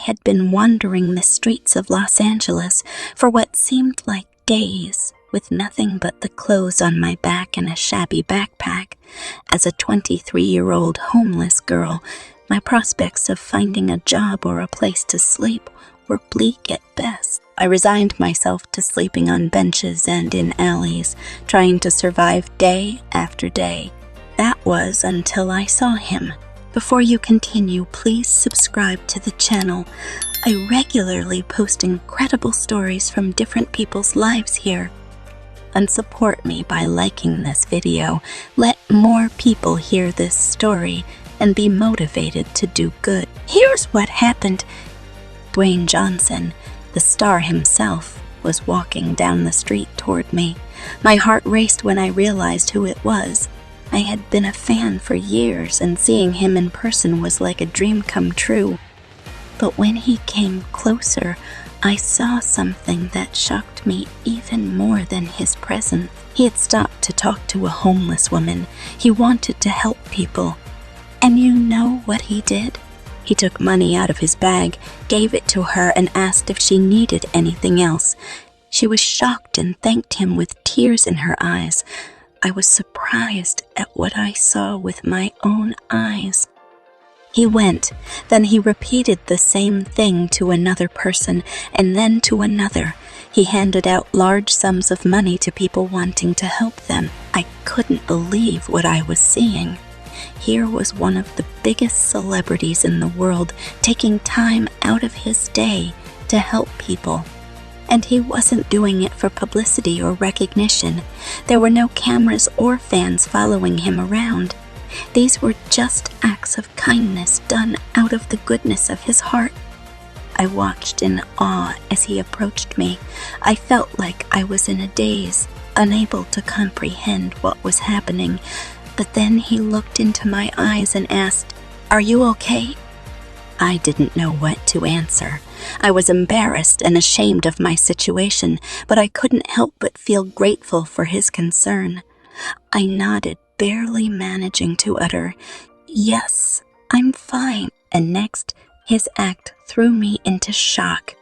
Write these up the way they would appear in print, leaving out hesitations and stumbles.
had been wandering the streets of Los Angeles for what seemed like days, with nothing but the clothes on my back and a shabby backpack. As a 23-year-old homeless girl, my prospects of finding a job or a place to sleep were bleak at best. I resigned myself to sleeping on benches and in alleys, trying to survive day after day. That was until I saw him. Before you continue, please subscribe to the channel. I regularly post incredible stories from different people's lives here. And support me by liking this video. Let more people hear this story and be motivated to do good. Here's what happened. Duane Johnson, the star himself, was walking down the street toward me. My heart raced when I realized who it was. I had been a fan for years, and seeing him in person was like a dream come true. But when he came closer, I saw something that shocked me even more than his presence. He had stopped to talk to a homeless woman. He wanted to help people. And you know what he did? He took money out of his bag, gave it to her, and asked if she needed anything else. She was shocked and thanked him with tears in her eyes. I was surprised at what I saw with my own eyes. He went, then he repeated the same thing to another person, and then to another. He handed out large sums of money to people wanting to help them. I couldn't believe what I was seeing. Here was one of the biggest celebrities in the world taking time out of his day to help people. And he wasn't doing it for publicity or recognition. There were no cameras or fans following him around. These were just acts of kindness done out of the goodness of his heart. I watched in awe as he approached me. I felt like I was in a daze, unable to comprehend what was happening. But then he looked into my eyes and asked, "Are you okay?" I didn't know what to answer. I was embarrassed and ashamed of my situation, but I couldn't help but feel grateful for his concern. I nodded, barely managing to utter, "Yes, I'm fine." And next, his act threw me into shock.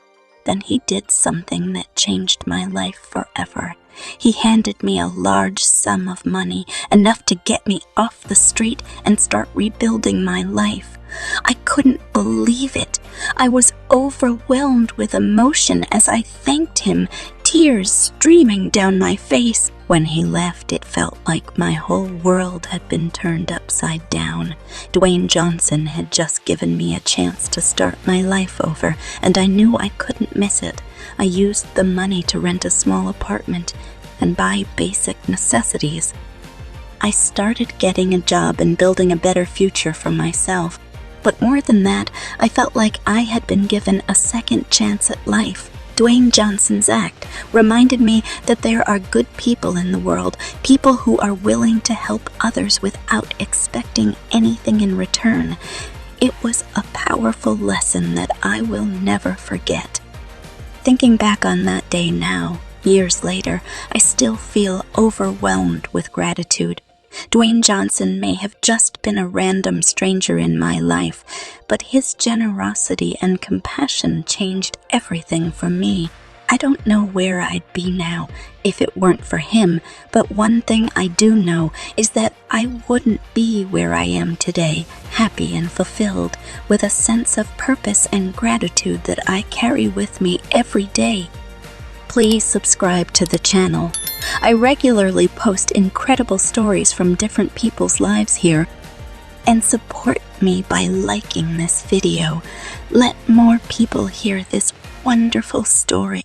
Then he did something that changed my life forever. He handed me a large sum of money, enough to get me off the street and start rebuilding my life. I couldn't believe it. I was overwhelmed with emotion as I thanked him, tears streaming down my face. When he left, it felt like my whole world had been turned upside down. Duane Johnson had just given me a chance to start my life over, and I knew I couldn't miss it. I used the money to rent a small apartment and buy basic necessities. I started getting a job and building a better future for myself. But more than that, I felt like I had been given a second chance at life. Duane Johnson's act reminded me that there are good people in the world, people who are willing to help others without expecting anything in return. It was a powerful lesson that I will never forget. Thinking back on that day now, years later, I still feel overwhelmed with gratitude. Duane Johnson may have just been a random stranger in my life, but his generosity and compassion changed everything for me. I don't know where I'd be now if it weren't for him, but one thing I do know is that I wouldn't be where I am today, happy and fulfilled, with a sense of purpose and gratitude that I carry with me every day. Please subscribe to the channel. I regularly post incredible stories from different people's lives here, and support me by liking this video. Let more people hear this wonderful story.